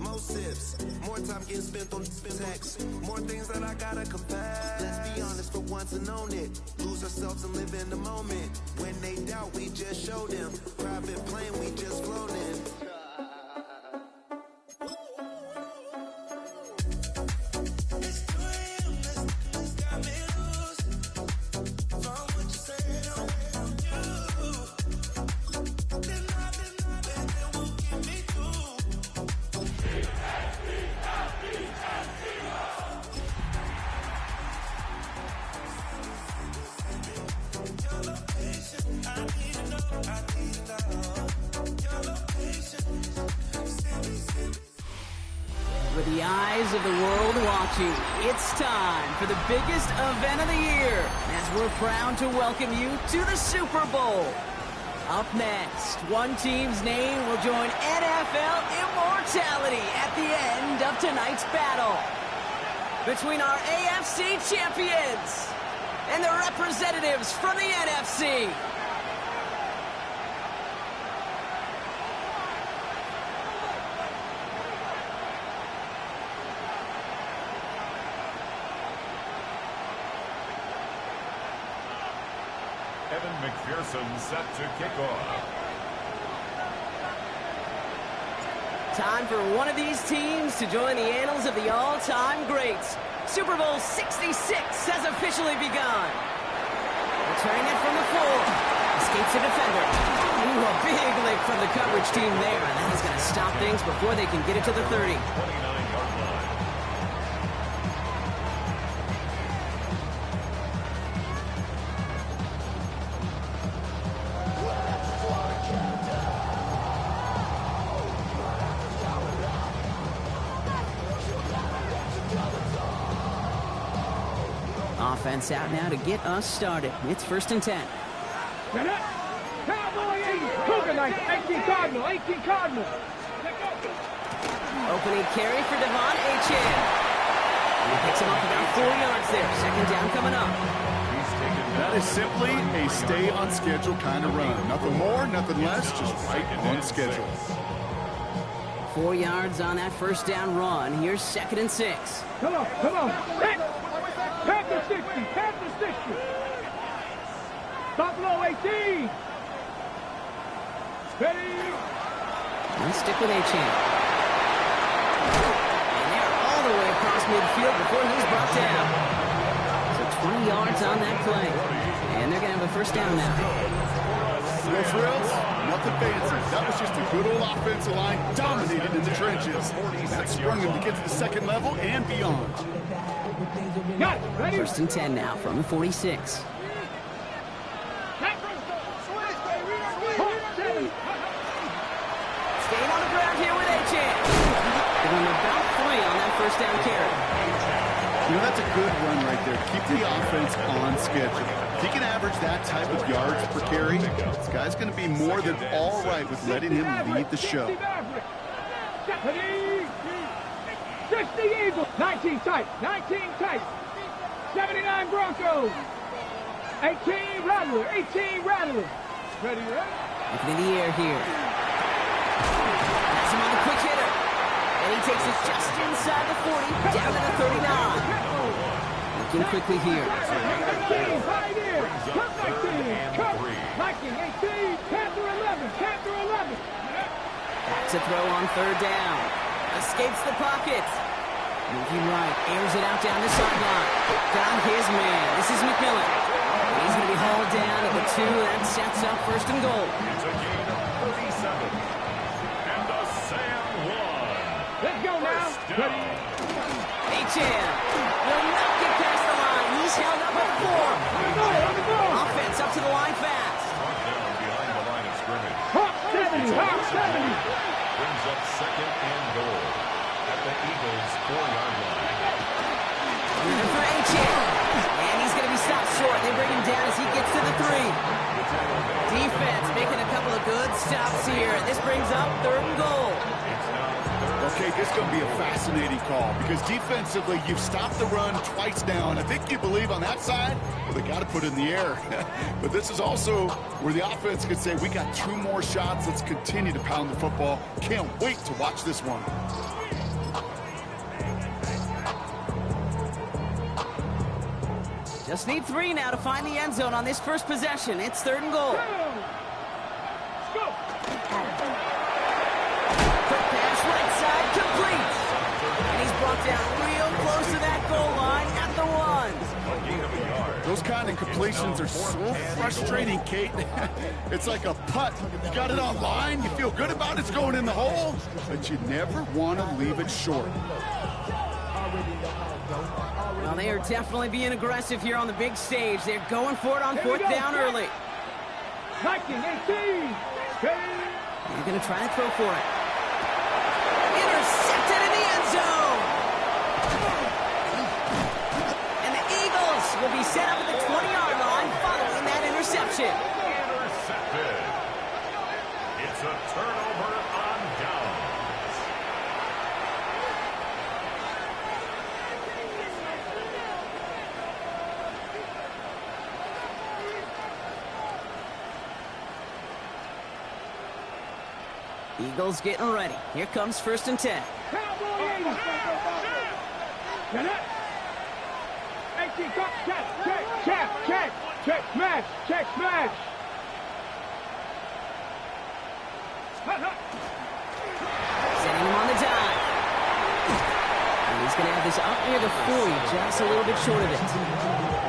more sips, more time getting spent on text, more things that I gotta confess. Let's be honest for once and own it. Lose ourselves and live in the moment. When they doubt, we just show them. Private plane, we just flown in. With the eyes of the world watching, it's time for the biggest event of the year as we're proud to welcome you to the Super Bowl. Up next, one team's name will join NFL immortality at the end of tonight's battle between our AFC champions and the representatives from the NFC. McPherson set to kick off. Time for one of these teams to join the annals of the all-time greats. Super Bowl 66 has officially begun. Returning it from the full. Escapes the defender. Ooh, a big lick from the coverage team there. And that is going to stop things before they can get it to the 30. 29-yard line. Offense out now to get us started. It's 1st and 10. Cowboy 18 Cardinal, 18 Cardinal. Opening carry for Devon Achane. He picks him up about 4 yards there. 2nd down coming up. That is simply a stay on schedule kind of run. Nothing more, nothing less, just right on schedule. 4 yards on that 1st down run. Here's 2nd and 6. Come on. Panther 60. Stop low, 18. Ready. Let's stick with Achane. And they're all the way across midfield before he's brought down. So 20 yards on that play. And they're going to have a 1st down now. No frills, nothing fancy. That was just a good old offensive line dominated in the trenches. That sprung them to get to the 2nd level and beyond. Got it. Ready. 1st and 10 now from the 46. Staying on the ground here with Achane. Giving him about 3 on that 1st down carry. You know, that's a good run right there. Keep the offense on schedule. If he can average that type of yards per carry, this guy's going to be more than all right with letting him lead the show. 60 Eagles. 19 tight. 79 Broncos. 18 Rattler. Ready. Looking in the air here. Pass him on a quick hitter. And he takes it just inside the 40, down to the 39. Looking quickly here. 19, right here. 19, Viking 18, Panther 11. Back to throw on 3rd down. Escapes the pocket. Moving right, airs it out down the sideline. Got his man. This is McMillan. He's going to be hauled down at the 2. That sets up 1st and goal. It's a gain of 37. And a Sam 1. Let's go now. Ready. Achane will not get past the line. He's held up at 4. Offense up to the line fast. Brought down behind the line of scrimmage. Hawk 70. Brings up 2nd and goal at the Eagles' 4-yard line. Looking for Achane. And he's going to be stopped short. They bring him down as he gets to the 3. Defense making a couple of good stops here. This brings up 3rd and goal. Okay, this is going to be a fascinating call because defensively, you've stopped the run twice now, and I think you believe on that side, well, they got to put it in the air. But this is also where the offense could say, we got 2 more shots. Let's continue to pound the football. Can't wait to watch this one. Just need 3 now to find the end zone on this first possession. It's 3rd and goal. Go. Quick pass right side, complete. And he's brought down real close to that goal line at the 1. Those kind of completions are so frustrating, Kate. It's like a putt. You got it on line, you feel good about it's going in the hole, but you never want to leave it short. Well, they are definitely being aggressive here on the big stage. They're going for it on 4th down early. Viking 18. They're going to try to throw for it. Intercepted in the end zone. And the Eagles will be set up at the 20-yard line following that interception. Intercepted. It's a turnover on downs. Eagles getting ready. Here comes 1st and 10. Cowboy 80. Get it. 18, go, check, smash, Setting him on the dive. And he's going to have this up near the 40, just a little bit short of it.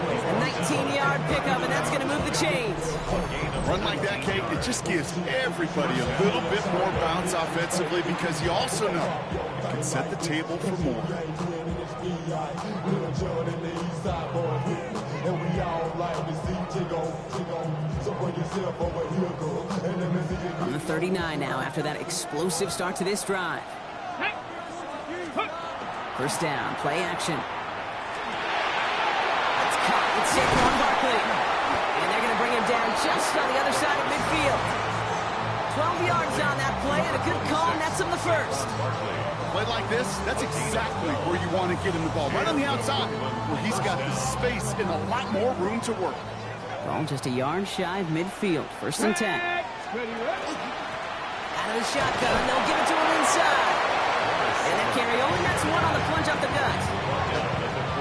A 19-yard pickup, and that's going to move the chains. Run like that, Kate, it just gives everybody a little bit more bounce offensively because you also know you can set the table for more. On the 39 now after that explosive start to this drive. 1st down, play action. It's caught with Saquon Barkley. And they're going to bring him down just on the other side of midfield. 12 yards on that play and a good call nets him the 1st. Play like this, that's exactly where you want to get him the ball. Right on the outside, where he's got the space and a lot more room to work. Ball just a yard shy of midfield. 1st and 10. Out of the shotgun, they'll give it to him inside. And that carry only nets 1 on the plunge off the gut.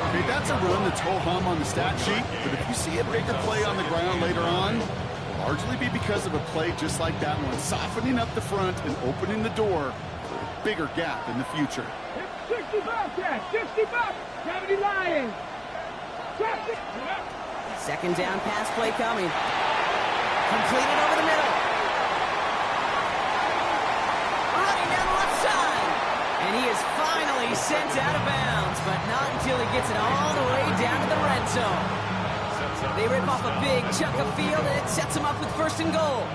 Okay, that's a run that's ho-hum on the stat sheet, but if you see a bigger play on the ground later on, it'll largely be because of a play just like that one, softening up the front and opening the door for a bigger gap in the future. 60 bucks, 60 bucks. 70 Lions. 2nd down pass play coming. Completed over the middle. Running down the left side. And he is finally sent out of bounds, but not until he gets it all the way down to the red zone. They rip off a big chunk of field, and it sets him up with 1st and goal.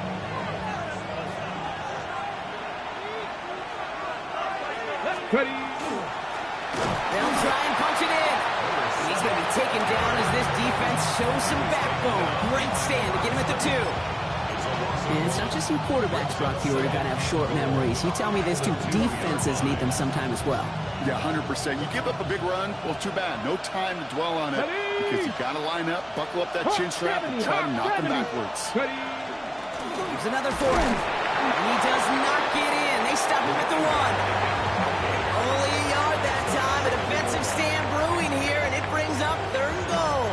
They'll try and punch it in. He's going to be taken down as this defense shows some backbone. Great stand to get him at the 2. And it's not just some quarterbacks, Brock Huard, who got to have short memories. You tell me this too, defenses need them sometime as well. Yeah, 100%. You give up a big run, well, too bad. No time to dwell on it because you got to line up, buckle up that chin strap, and try to knock them backwards. Here's another for him. And he does not get in. They stop him at the 1. Only a yard that time. A defensive stand brewing here, and it brings up 3rd and goal.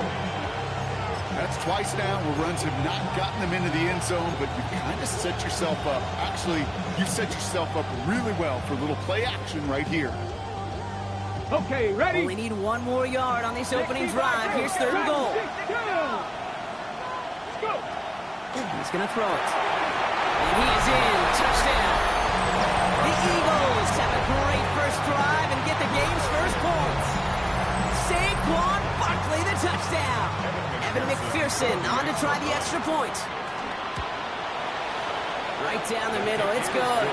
That's twice now where runs have not gotten them into the end zone, but you kind of set yourself up. Actually, you set yourself up really well for a little play action right here. Okay, ready? Only need 1 more yard on this opening drive. Here's 3rd and goal. He's going to throw it. And he is in. Touchdown. The Eagles have a great first drive and get the game's first points. Saquon Barkley, the touchdown. Evan McPherson on to try the extra point. Right down the middle. It's good.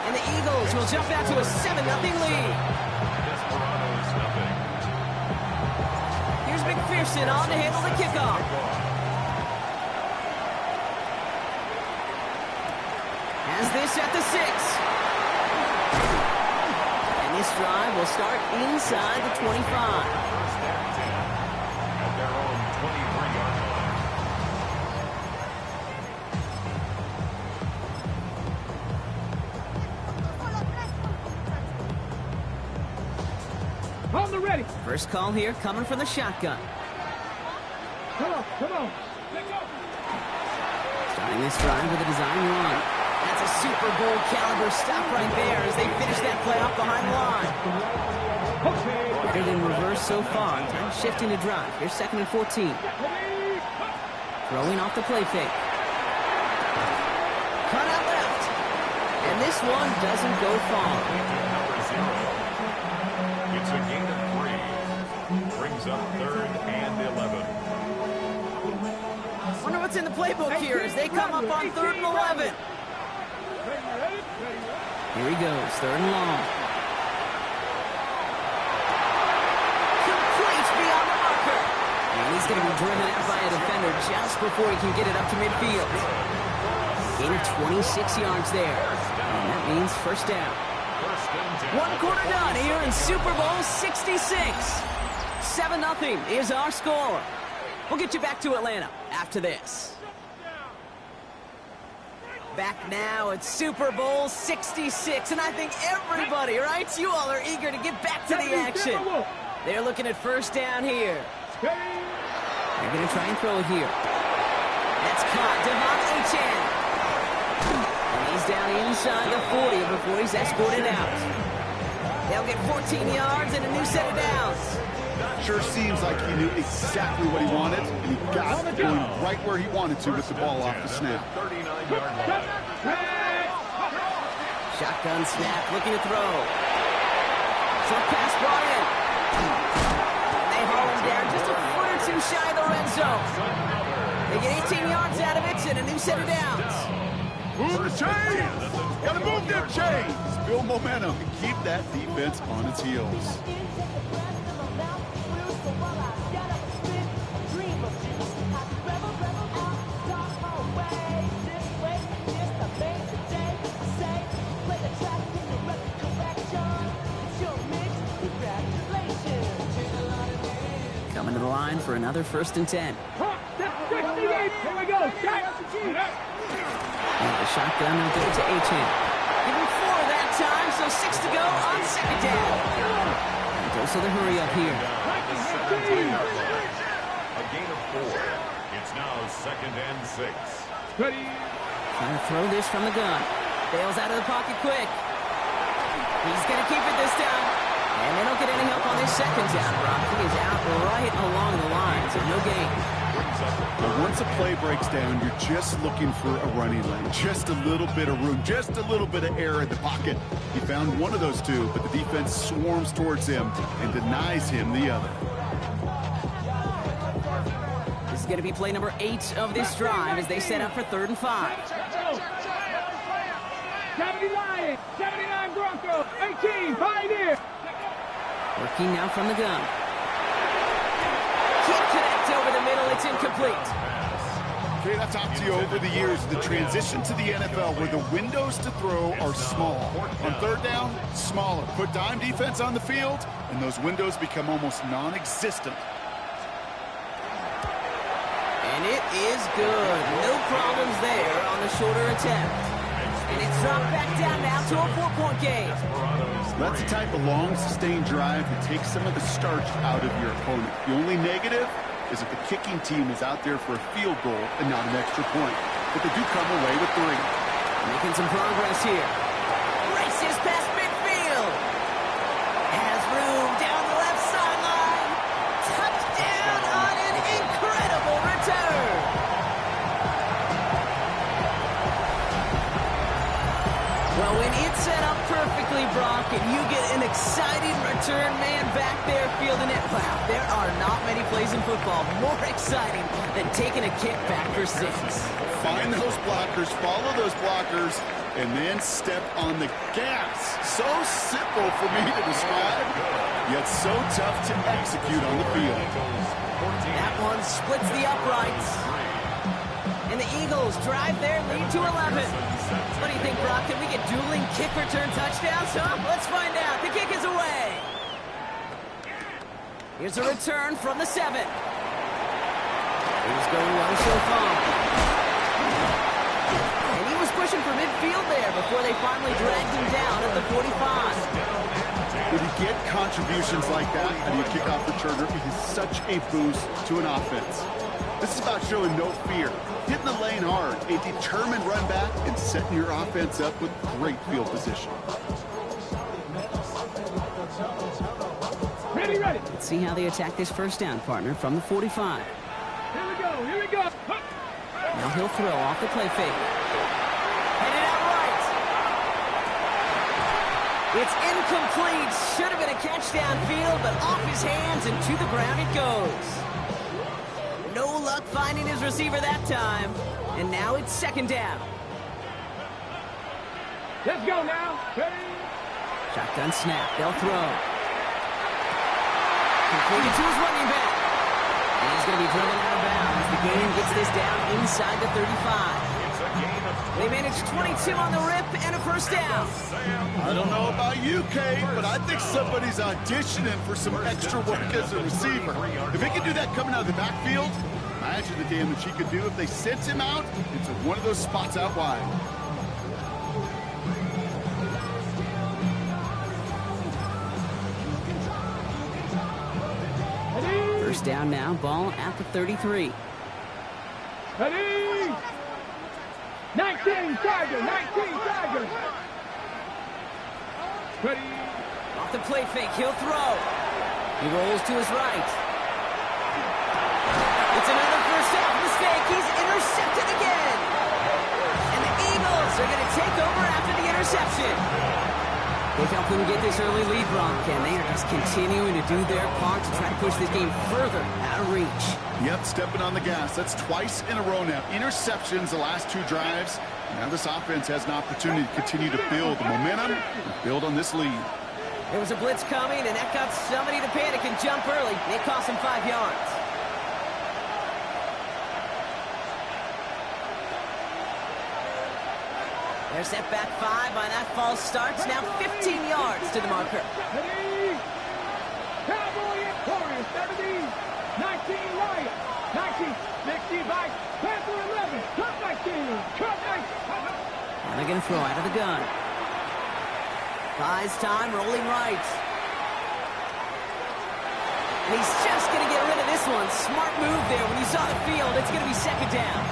And the Eagles will jump out to a 7-0 lead. Here's McPherson on to handle the kickoff. Has this at the 6. And this drive will start inside the 25. At their own 23-yard line. On the ready. First call here coming from the shotgun. Come on. Starting this drive with a design run. That's a Super Bowl caliber stop right there as they finish that play off behind the line. Better than reverse so far. Time shifting to drive. Here's 2nd and 14. Throwing off the play fake. Cut out left. And this one doesn't go far. It's a gain of 3. Brings up 3rd and 11. Wonder what's in the playbook here as they come up on 3rd and 11. Here he goes, 3rd and long. Complete beyond the marker. And he's going to be driven out by a defender just before he can get it up to midfield. Gain of 26 yards there. And that means first down. 1 quarter done here in Super Bowl 66. 7-0 is our score. We'll get you back to Atlanta after this. Back now at Super Bowl 66, and I think everybody, right? You all are eager to get back to the action. They're looking at first down here. They're going to try and throw it here. That's caught. Devon Achane. And he's down inside the 40 before he's escorted out. They'll get 14 yards and a new set of downs. Sure seems like he knew exactly what he wanted, and he got going right where he wanted to with the ball off the snap. 39-yard line. Shotgun snap, looking to throw. Short pass brought in. And they haul him down just a foot or two shy of the red zone. They get 18 yards out of it and a new set of downs. Move the chains! Gotta move them chains! Build momentum and keep that defense on its heels. Coming to the line for another 1st and 10. Here we go. And the shotgun will go to Achane. Give him 4 that time, so 6 to go on 2nd down. And goes to the hurry up here. A gain of 4. It's now 2nd and 6. Trying to throw this from the gun. Bails out of the pocket quick. He's going to keep it this time. And they don't get any help on this 2nd down. Brock is out right along the line, so no gain. But once a play breaks down, you're just looking for a running lane. Just a little bit of room, just a little bit of air in the pocket. He found one of those two, but the defense swarms towards him and denies him the other. This is going to be play number 8 of this drive as they set up for 3rd and 5. 70 Lions, 79 Broncos, 18 Pioneer. Working now from the gun. Can't connect over the middle. It's incomplete. Okay, I've talked to you over the years, the transition to the NFL where the windows to throw are small. On 3rd down, smaller. Put dime defense on the field, and those windows become almost non-existent. And it is good. No problems there on the shorter attempt. And it's dropped back down now to a 4-point game. That's the type of long, sustained drive that takes some of the starch out of your opponent. The only negative is that the kicking team is out there for a field goal and not an extra point. But they do come away with 3. Making some progress here. Races past midfield. Has room down the left sideline. Touchdown on an incredible return. Well, when it's set up perfectly, Brock, and you get an exciting return man back there fielding it, wow, there are not many plays in football more exciting than taking a kick back for 6. Find those blockers, follow those blockers, and then step on the gas. So simple for me to describe, yet so tough to execute on the field. That one splits the uprights. And the Eagles drive their lead to 11. What do you think, Brock? Can we get dueling kick return touchdowns? Huh? Let's find out. The kick is away. Here's a return from the 7. He's going well so far. And he was pushing for midfield there before they finally dragged him down at the 45. When you get contributions like that out of your kickoff returner, it is such a boost to an offense. This is about showing no fear, hitting the lane hard, a determined run back, and setting your offense up with great field position. Ready, ready. Let's see how they attack this first down, partner, from the 45. Here we go, here we go. Now he'll throw off the play fake. Headed out right. It's incomplete. Should have been a catch downfield, but off his hands and to the ground it goes. No luck finding his receiver that time. And now it's second down. Let's go now. Ready? Shotgun snap. They'll throw. Completed to his running back. And he's going to be driven out of bounds. The game gets this down inside the 35. They managed 22 on the rip and a first down. I don't know about you, Kate, but I think somebody's auditioning for some extra work as a receiver. If he can do that coming out of the backfield, imagine the damage he could do if they sent him out into one of those spots out wide. Ready? First down now, ball at the 33. Ready? 19 Tigers, 19 Tigers. Ready? Off the play fake, he'll throw. He rolls to his right. It's another first down mistake. He's intercepted again. And the Eagles are going to take over after the interception. They've helped them get this early lead, Bronk, and they are just continuing to do their part to try to push this game further out of reach. Yep, stepping on the gas. That's twice in a row now. Interceptions the last two drives. Now this offense has an opportunity to continue to build the momentum and build on this lead. There was a blitz coming, and that got somebody to panic and jump early. It cost him 5 yards. They're set back 5 by that false start. Now 15 yards to the marker. Ready? Cowboy and Warriors, 70. 19 Lions. 19, 65. Panther 11. Cut 19. Cut 19. And they're going to throw out of the gun. Buys time, rolling right. And he's just going to get rid of this one. Smart move there. When you saw the field, it's going to be second down.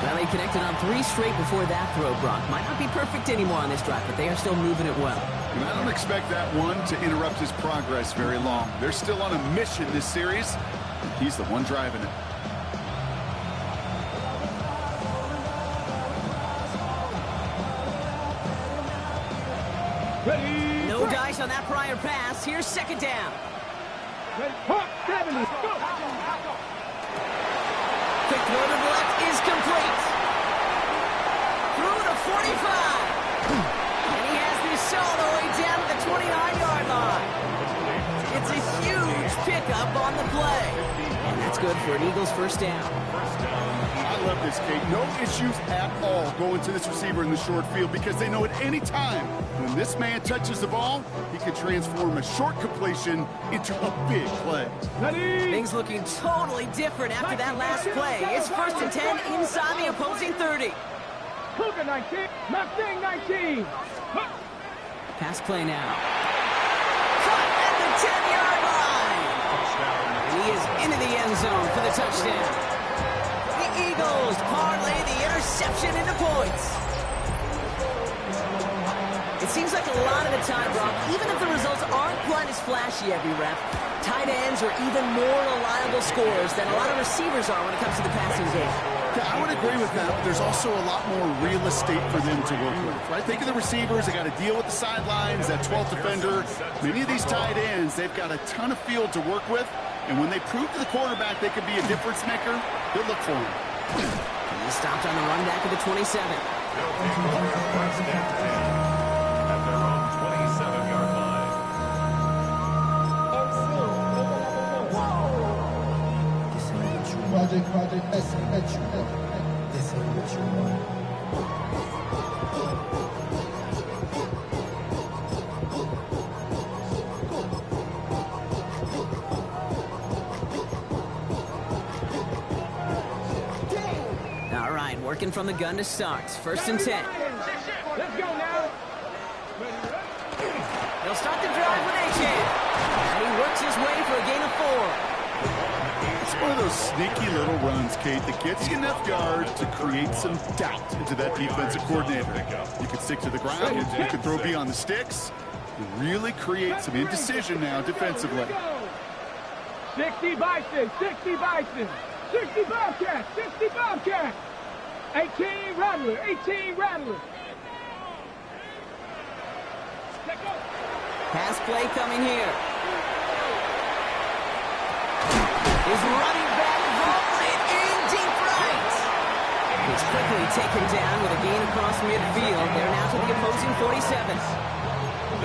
Well, they connected on 3 straight before that throw, Brock. Might not be perfect anymore on this drive, but they are still moving it well. And I don't expect that one to interrupt his progress very long. They're still on a mission this series. He's the one driving it. Ready? No dice on that prior pass. Here's second down. Ready? Hawk, 70. Go. Quick throw to the left is complete. Through the 45. And he has this all the way down to the 29-yard line. It's a huge pickup on the play. And that's good for an Eagles first down. I love this, Kate. No issues at all going to this receiver in the short field because they know at any time when this man touches the ball, he can transform a short completion into a big play. Ready? Things looking totally different after that last play. It's first and 10 inside the opposing 30. Cougar 19. Mustang 19. Pass play now. Caught at the 10-yard line. And he is into the end zone for the touchdown. The Eagles parlay the interception into points. It seems like a lot of the time, Brock, even if the results aren't quite as flashy every rep, tight ends are even more reliable scorers than a lot of receivers are when it comes to the passing game. Yeah, I would agree with that, but there's also a lot more real estate for them to work with, right? Think of the receivers. They got to deal with the sidelines, that 12th defender. Many of these tight ends, they've got a ton of field to work with, and when they prove to the quarterback they could be a difference maker, they'll look for him. And he stopped on the run back of the 27. They'll take over first and 10 at their own 27-yard line. Project S. This ain't what you want. All right, working from the gun to start. First and 10. Let's go now. They'll start the drive with A-Chan. And he works his way for a gain of 4. It's one of those sneaky little runs, Kate, that gets you enough yards to create some doubt into that defensive coordinator. You can stick to the ground, you can throw beyond the sticks, really create some indecision now defensively. 60 Bison, 60 Bison, 60 Bobcats, 60 Bobcats, 18 Rattler, 18 Rattler. Pass play coming here. Is running back rolling in deep right. It's quickly taken down with a gain across midfield. They're now to the opposing 47.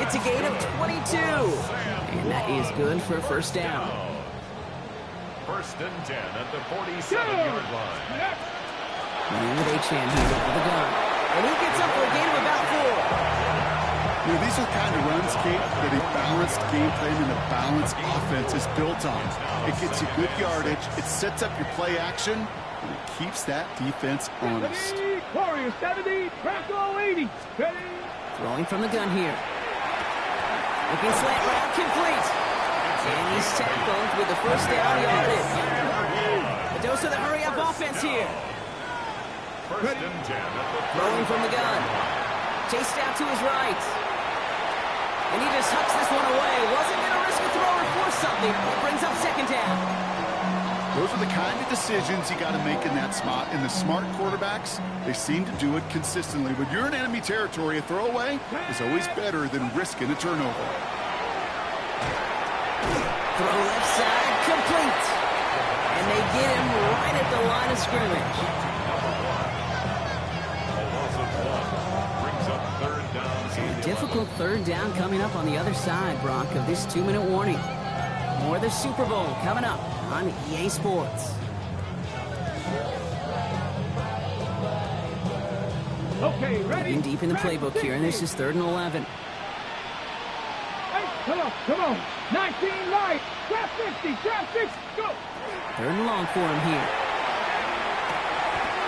It's a gain of 22. And that is good for a first down. First and 10 at the 47-yard line. Running with Achan here with the gun. And he gets up for a gain of about 4. You know, these are the kind of runs, Kate, that a balanced game plan and a balanced offense is built on. It gets you good yardage, it sets up your play action, and it keeps that defense honest. Warriors 70, Franco 80. Ready? Throwing from the gun here. Looking slant route complete. And he's tackled with the first down yardage. A dose of the hurry-up offense here. First and 10 at the Throwing from the gun. Chased out to his right. And he just hucks this one away. Wasn't going to risk a throw or force something. It brings up second down. Those are the kind of decisions you got to make in that spot. And the smart quarterbacks, they seem to do it consistently. When you're in enemy territory, a throwaway is always better than risking a turnover. Throw left side, complete. And they get him right at the line of scrimmage. Difficult third down coming up on the other side, Brock, of this 2-minute warning. More of the Super Bowl coming up on EA Sports. Okay, ready? Looking deep in the playbook here, and this is 3rd and 11. Hey, come on. 19 right. Trap 50, trap 60, go. 3rd and long for him here.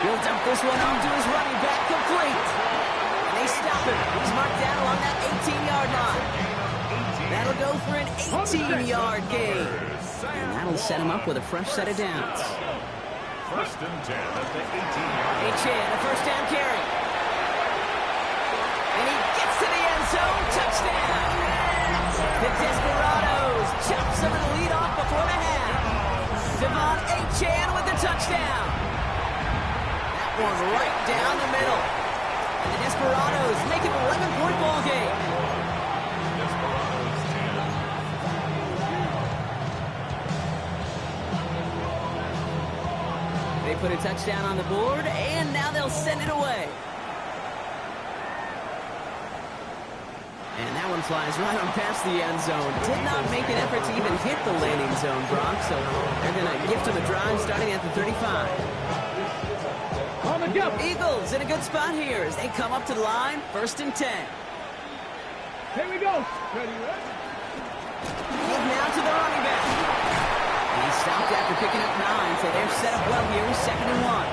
Builds up this one onto his running back, complete. They stop him. He's marked down along that 18-yard line. That'll go for an 18-yard gain. And that'll set him up with a fresh set of downs. First and 10 at the 18-yard line. Achan, a first down carry. And he gets to the end zone. Touchdown. The Desperados chop some of the lead off before the half. Devon Achan with the touchdown. That one right down the middle. And the Desperados make it an 11-point ball game. They put a touchdown on the board, and now they'll send it away. And that one flies right on past the end zone. Did not make an effort to even hit the landing zone, Brock, so they're going to gift him a drive starting at the 35. Eagles in a good spot here as they come up to the line, 1st and 10. Here we go. Ready, ready? Give now to the running back. He stopped after picking up 9, so they're set up well here with 2nd and 1.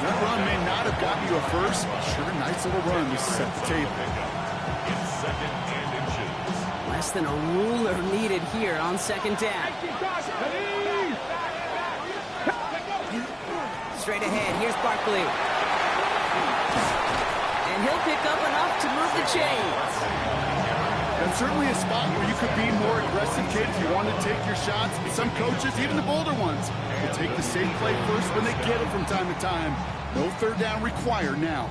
That run may not have gotten you a first, but sure, nice little run to set the table. It's 2nd and inches. Less than a ruler needed here on 2nd down. Straight ahead, here's Barkley. And he'll pick up enough to move the chains. That's certainly a spot where you could be more aggressive, kid, if you want to take your shots. Some coaches, even the bolder ones, will take the safe play first when they get it from time to time. No third down required now.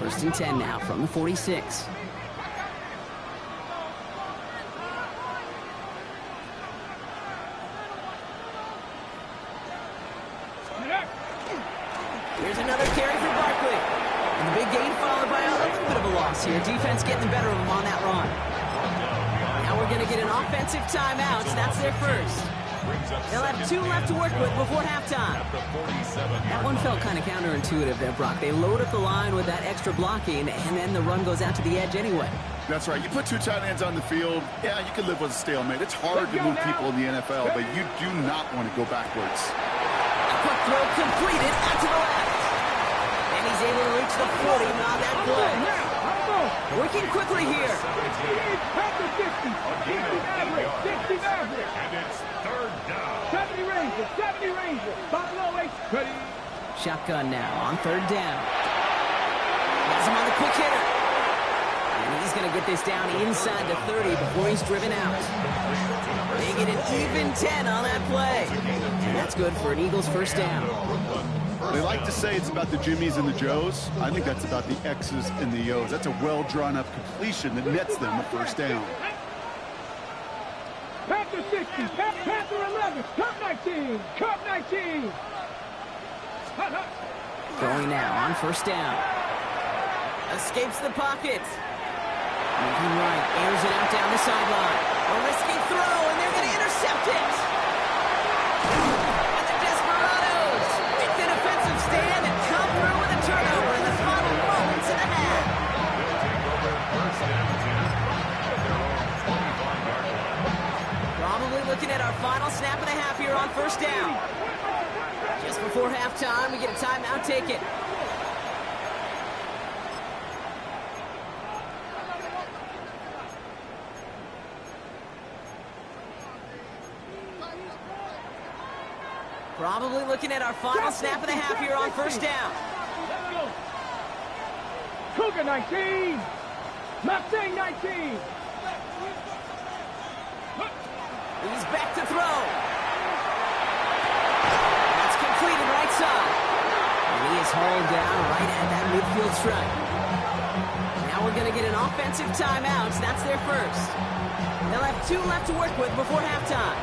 1st and 10 now from the 46. Here's another carry for Barkley. And the big gain followed by a little bit of a loss here. Defense getting the better of them on that run. Now we're going to get an offensive timeout. That's their first. They'll have 2 left to work with before halftime. That one felt kind of counterintuitive there, Brock. They load up the line with that extra blocking, and then the run goes out to the edge anyway. That's right. You put 2 tight ends on the field, yeah, you can live with a stalemate. It's hard to move people in the NFL, but you do not want to go backwards. Quick throw completed out to the left. And he's able to reach the 40 on that play. Working quickly here. 60 Maverick. And it's third down. 70 Ranger. Buffalo 8. Ready. Shotgun now on third down. Has him on the quick hitter. And he's going to get this down inside the 30 before he's driven out. They get an even 10 on that play. And that's good for an Eagles first down. They like to say it's about the Jimmies and the Joes. I think that's about the X's and the O's. That's a well-drawn-up completion that nets them a first down. Panther 60. Panther 11. Cup 19. Cup 19. Going now on first down. Escapes the pocket. Moving right. Airs it out down the sideline. A risky throw, and they're going to intercept it. And the Desperados make the defensive stand and come through with a turnover in the final moments of the half. Probably looking at our final snap of the half here on first down. Just before halftime, we get a timeout taken. Probably looking at our final snap of the half here on first down. Cougar 19. Mustang 19. He's back to throw. That's completed right side. And he is hauled down right at that midfield stripe. Now we're going to get an offensive timeout. That's their first. They'll have 2 left to work with before halftime.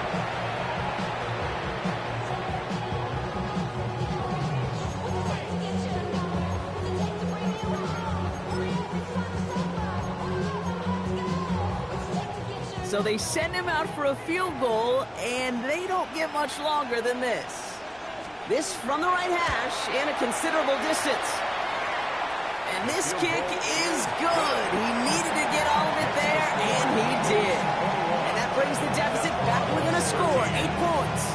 So they send him out for a field goal, and they don't get much longer than this. This from the right hash and a considerable distance. And this kick is good. He needed to get all of it there, and he did. And that brings the deficit back within a score, 8 points.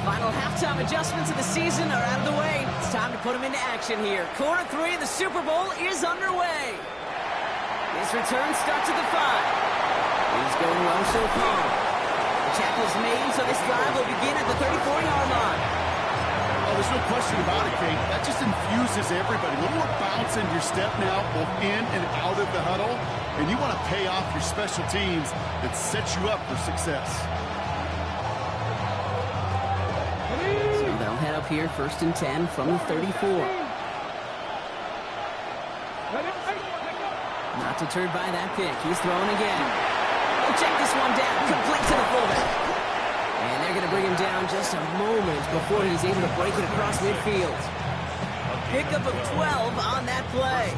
Final halftime adjustments of the season are out of the way. It's time to put them into action here. Quarter 3 of the Super Bowl is underway. His return starts at the 5. He's going well so far. The tackle's made, so this drive will begin at the 34-yard line. Oh, there's no question about it, Kate. That just infuses everybody. A little more bounce in your step now, both in and out of the huddle. And you want to pay off your special teams that set you up for success. So they'll head up here, 1st and 10 from the 34. Not deterred by that pick. He's throwing again. He'll check this one down. Complete to the fullback. And they're going to bring him down just a moment before he's able to break it across midfield. A pickup of 12 on that play.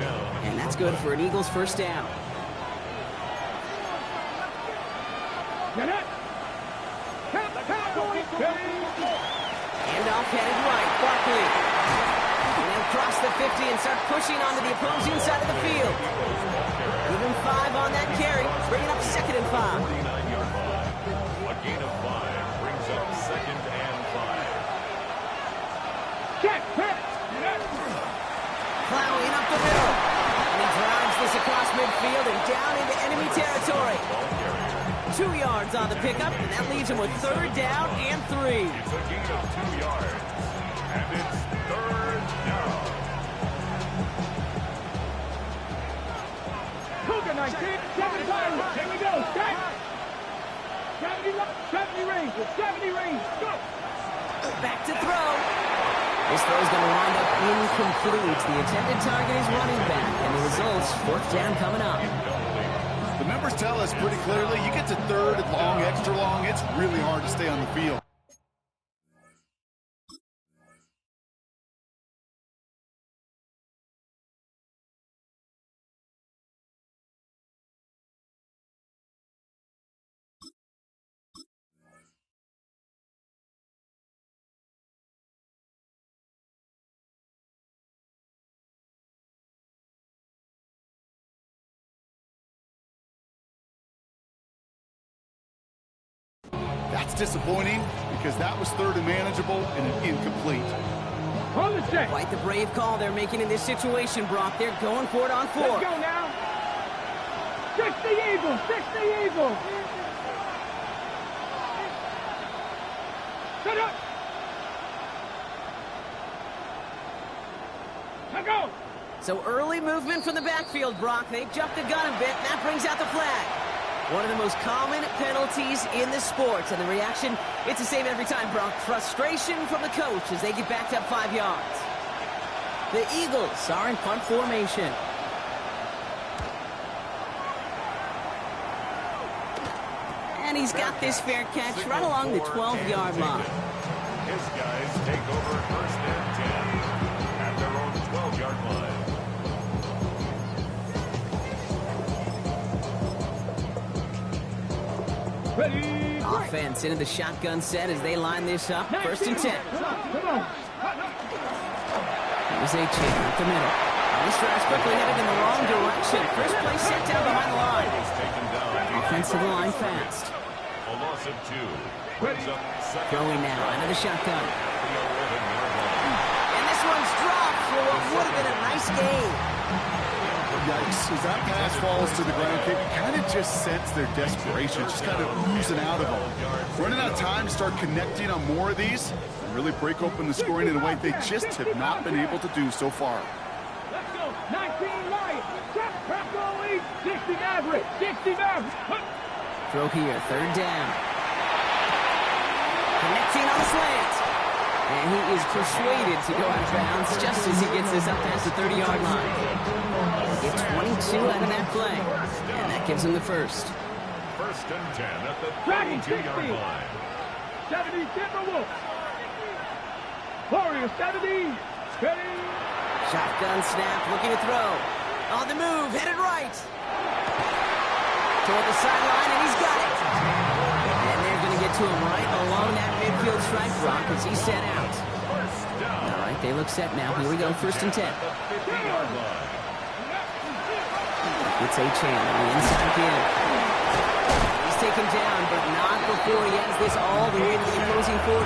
And that's good for an Eagles first down. Handoff headed right. Barkley. And they'll cross the 50 and start pushing onto the opposing side of the field. Even 5 on that carry, bringing up 2nd and 5. 49-yard line. A gain of 5 brings up 2nd and 5. Check. Plowing up the middle. And he drives this across midfield and down into enemy territory. 2 yards on the pickup, and that leaves him with 3rd down and 3. It's a gain of 2 yards. And it's 3rd down. Cougar 19. 7 times. Here we go. Check. 70 Rangers. 70 Rangers. Go. Back to throw. This throw's going to wind up incomplete. The intended target is running back, and the results, 4th down coming up. The numbers tell us pretty clearly, you get to 3rd and long, extra long, it's really hard to stay on the field. That's disappointing because that was 3rd and manageable and an incomplete. On the check. Quite the brave call they're making in this situation, Brock. They're going for it on 4. Let's go now. 60 Eagles. 60 Eagles. Set up. Now go. So early movement from the backfield, Brock. They jumped the gun a bit. That brings out the flag. One of the most common penalties in the sport. And the reaction, it's the same every time, Brock. Frustration from the coach as they get backed up 5 yards. The Eagles are in punt formation. And he's got this fair catch right along the 12-yard line. His guys take over 1st and 10 at their own 12-yard line. Ready. Offense into the shotgun set as they line this up. 1st and 10. Here's A-Chain up the middle. This drive's quickly headed in the wrong direction. First play set down behind the line. Offensive line fast. A loss of 2. Brings up 2nd. Throwing now into the shotgun. And this one's dropped for what would have been a nice gain. Yikes. As that pass falls to the ground, you kind of just sense their desperation, just kind of oozing out of them. Running out of time to start connecting on more of these and really break open the scoring in a way they just have not been able to do so far. Let's go. 19 Lions. Crack all lead. 60 Maverick. 60 Maverick. Throw here. 3rd down. Connecting on the slant. And he is persuaded to go out of bounds just as he gets this up past the 30-yard line. Get 22 out of that play. And that gives him the first. 1st and 10 at the Dragon 32-yard 60. line. 70 Timberwolves. Warriors 70. Ready. Shotgun snap, looking to throw. On the move, headed right. Toward the sideline, and he's got it. And they're going to get to him right along that midfield strike, Brock, as he's set out. All right, they look set now. Here we go, 1st and 10. It's A-Chain on the inside again. He's taken down, but not before he has this all the way to the opposing 40.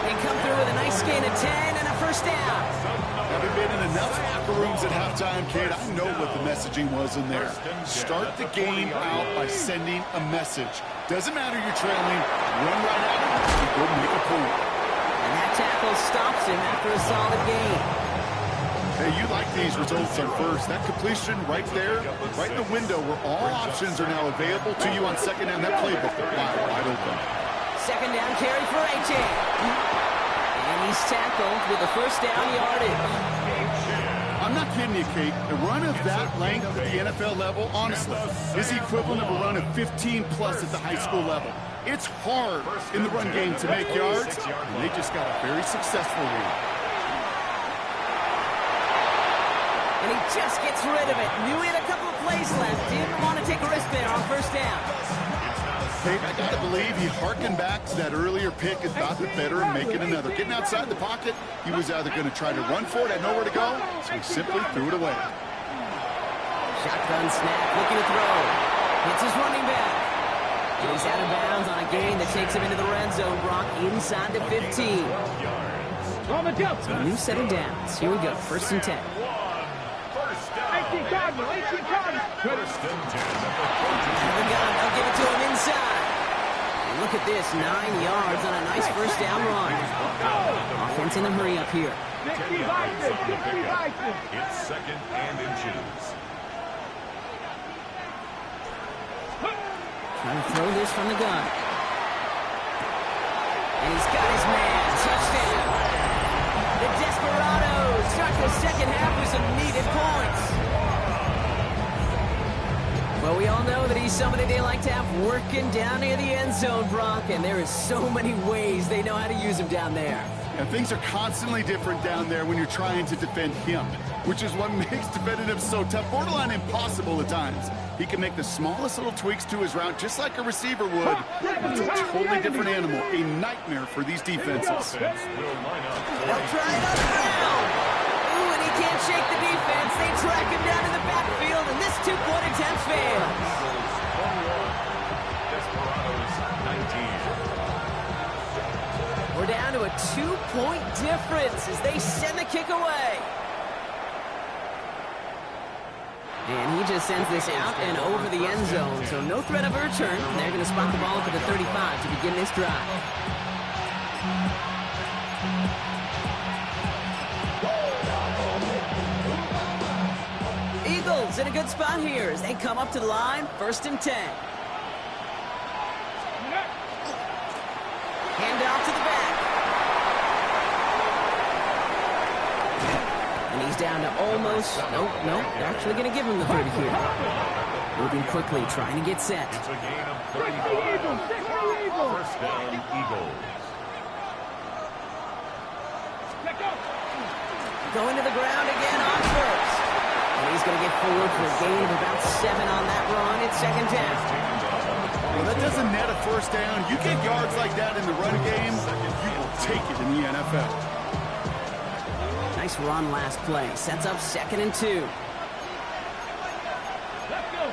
They come through with a nice gain of 10 and a 1st down. Having been in enough locker rooms at halftime, Kate, I know what the messaging was in there. Start the game out by sending a message. Doesn't matter you're trailing, run right at it and go make a point. And that tackle stops him after a solid gain. Hey, you like these results on 1st. That completion right there, right in the window where all options are now available to you on 2nd down. That playbook wide open. 2nd down carry for A-Chain. And he's tackled with a 1st down yardage. I'm not kidding you, Kate. A run of that length at the NFL level, honestly, is the equivalent of a run of 15-plus at the high school level. It's hard in the run game to make yards, and they just got a very successful one. And he just gets rid of it. Knew he had a couple of plays left. Didn't want to take a risk there on 1st down. Kate, I got to believe he harkened back to that earlier pick and thought that better and making another. Getting outside the pocket, he was either going to try to run for it, had nowhere to go, so he simply threw it away. Shotgun snap, looking to throw. Hits his running back. And he's out of bounds on a gain that takes him into the red zone, Brock, inside the 15. On the jump. So a new set of downs. Here we go, 1st and 10. 18 Cardinal. 18 Cardinal. 1st and 10 at the 42. The gun, they'll give it to him inside. And look at this, 9 yards on a nice 1st down run. Offense in a hurry up here. 60 Bison. 60 Bison. It's 2nd and inches. Trying to throw this from the gun. And he's got his man. Touchdown. The Desperados start the 2nd half with some needed points. Well, we all know that he's somebody they like to have working down near the end zone, Brock, and there is so many ways they know how to use him down there. And things are constantly different down there when you're trying to defend him, which is what makes defending him so tough, borderline impossible at times. He can make the smallest little tweaks to his route, just like a receiver would. It's a totally different animal, a nightmare for these defenses. They'll try it on the ground. Ooh, and he can't shake the defense. They track him down in the backfield, and this 2-point attempt fails. Desperados 19. We're down to a 2-point difference as they send the kick away. And he just sends this out and over the end zone, so no threat of a return. They're going to spot the ball up at the 35 to begin this drive. Eagles in a good spot here as they come up to the line, 1st and 10. Hand off to the back. And he's down to almost, nope, they're actually going to give him the 30 here. Moving quickly, trying to get set. It's a gain of 35. First down, Eagles. Going to the ground again on first. And he's going to get forward for a gain of about 7 on that run. It's 2nd down. Well, that doesn't net a first down. You get yards like that in the run game, you will take it in the NFL. Nice run last play. Sets up 2nd and 2. Let's go.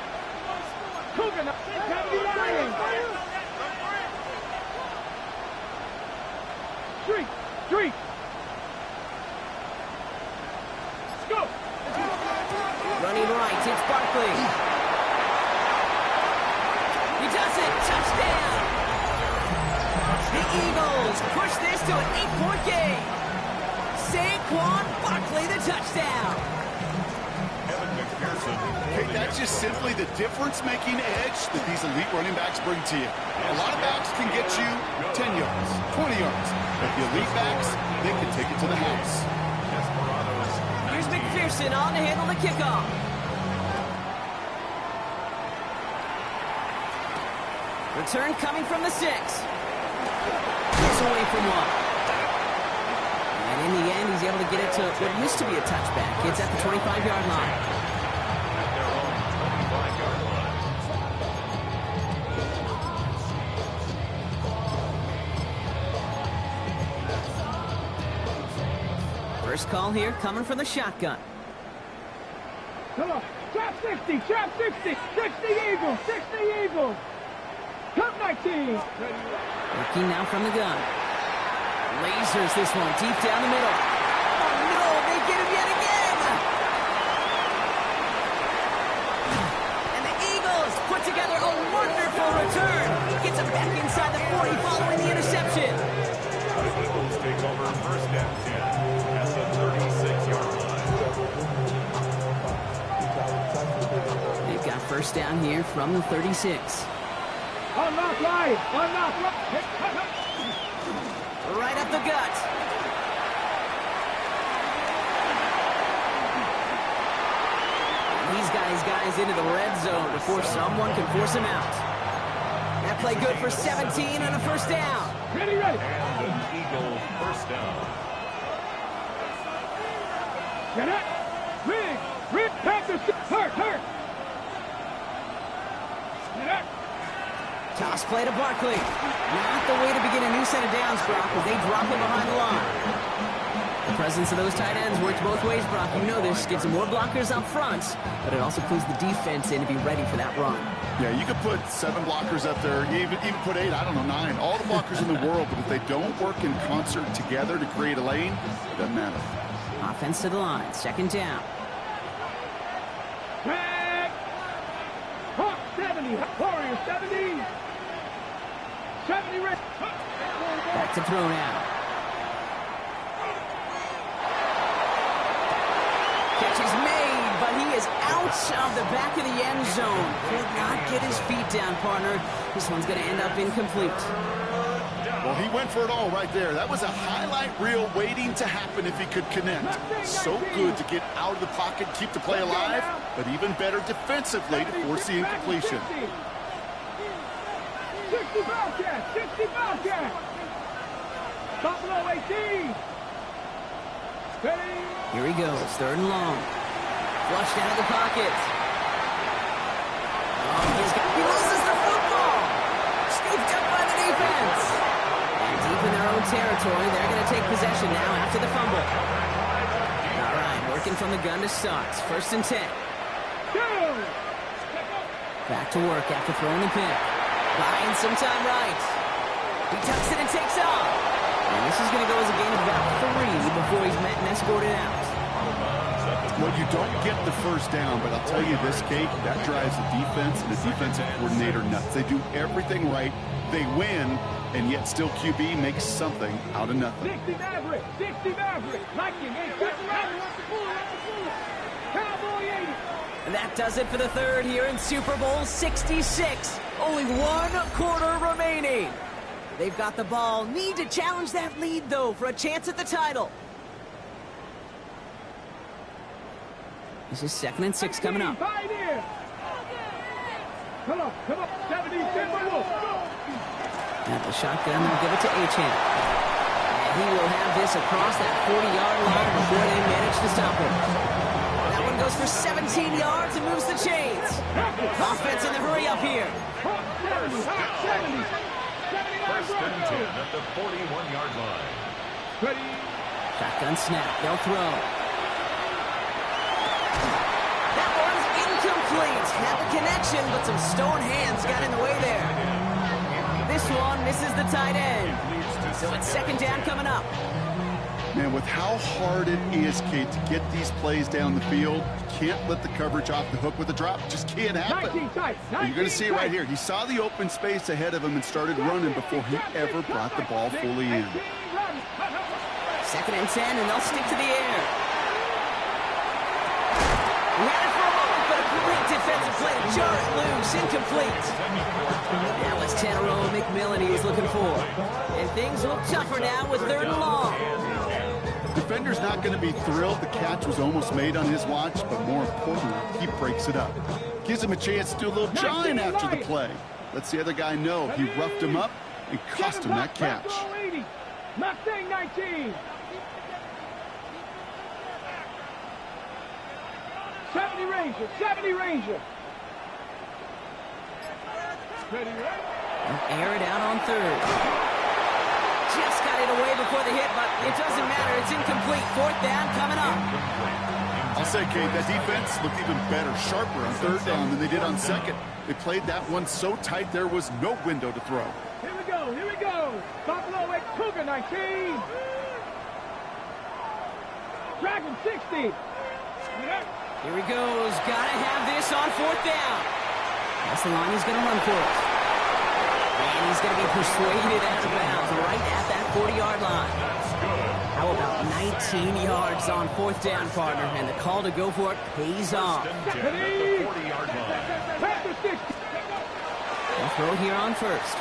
Cougar, now. Street. Let's go. Running right, it's Barkley. He does it. Touchdown. The Eagles push this to an 8-point game. Saquon Barkley, the touchdown. Okay, that's just simply the difference-making edge that these elite running backs bring to you. A lot of backs can get you 10 yards, 20 yards. But the elite backs, they can take it to the house. Here's McPherson on to handle the kickoff. Return coming from the 6. Gets away from 1. And in the end, he's able to get it to what used to be a touchback. It's at the 25-yard line. At their own 25-yard line. First call here coming from the shotgun. Come on. Trap 60. 60 Eagles. 60 Eagles. Top 19. Working now from the gun. Lasers this one deep down the middle. Oh no, they get him yet again. And the Eagles put together a wonderful return. Gets him back inside the 40 following the interception. The Eagles take over 1st and 10 at the 36-yard line. They've got 1st down here from the 36. Unlock right. Right up the gut. He's got his guys into the red zone before someone can force him out. That play good for 17 and a 1st down. Ready. And an Eagle 1st down. Get it. Rig. Panthers. Hurt. Get it. Toss play to Barkley. Not the way to begin a new set of downs, Brock, as they drop him behind the line. The presence of those tight ends works both ways, Brock. You know this. Gives them more blockers up front, but it also clues the defense in to be ready for that run. Yeah, you could put 7 blockers up there, even put 8, I don't know, 9. All the blockers in the world, but if they don't work in concert together to create a lane, it doesn't matter. Offense to the line. 2nd down. Back. Hawk 70. Warriors 70. 70 red. Back to throw now. Catch is made, but he is out of the back of the end zone. Could not get his feet down, partner. This one's going to end up incomplete. Well, he went for it all right there. That was a highlight reel waiting to happen if he could connect. So good to get out of the pocket, keep the play alive, but even better defensively to force the incompletion. 60 Bobcat. Buffalo 18. Ready. Here he goes, 3rd and long. Flushed out of the pocket. He loses the football. Scooped up by the defense. And deep in their own territory, they're going to take possession now after the fumble. All right, working from the gun to start. 1st and 10. Back to work after throwing the pick. Buying some time right. He tucks it and takes off. And this is going to go as a gain of about 3 before he's met and escorted out. Well, you don't get the first down, but I'll tell you this, Kate, that drives the defense and the defensive coordinator nuts. They do everything right. They win, and yet still QB makes something out of nothing. 60 Maverick, 60 Maverick. Lightning ain't got Cowboy 80. And that does it for the third here in Super Bowl 66. Only 1 quarter remaining. They've got the ball. Need to challenge that lead, though, for a chance at the title. This is 2nd and 6 coming up. Come on, 70, Timberwolves. At the shotgun, they'll give it to Achane. And he will have this across that 40-yard line before they manage to stop him. That one goes for 17 yards and moves the chains. Offense in the hurry up here. 70. First and 10 at the 41-yard line. Ready. Shotgun snap. They'll throw. That one's incomplete. Had the connection, but some stone hands got in the way there. This one misses the tight end. So it's 2nd down coming up. Man, with how hard it is, Kate, to get these plays down the field, you can't let the coverage off the hook with a drop. It just can't happen. You're going to see it right here. He saw the open space ahead of him and started running before he ever brought the ball fully in. 2nd and 10, and they'll stick to the air. We had it for a moment, but a great defensive play to jar it loose. Incomplete. That was Tanneroa McMillan he was looking for. And things look tougher now with 3rd and long. Defender's not going to be thrilled the catch was almost made on his watch, but more importantly, he breaks it up. Gives him a chance to do a little jawing after the play. Lets the other guy know he roughed him up and cost him that catch. Mustang 19. 70 Ranger, 70 Ranger. Ready, right? They'll air it out on 3rd. Just got it away before the hit, but it doesn't matter. It's incomplete. 4th down coming up. I'll say, Kate, that defense looked even better, sharper on 3rd down than they did on 2nd. They played that one so tight there was no window to throw. Here we go, here we go. Buffalo X Cougar 19. Dragon 60. Here he goes. Gotta have this on 4th down. That's the line he's going to run for it. And he's going to be persuaded out of bounds right at that 40-yard line. How about 19 yards on 4th down, partner? And the call to go for it pays off. At the 40-yard line. They'll throw here on 1st.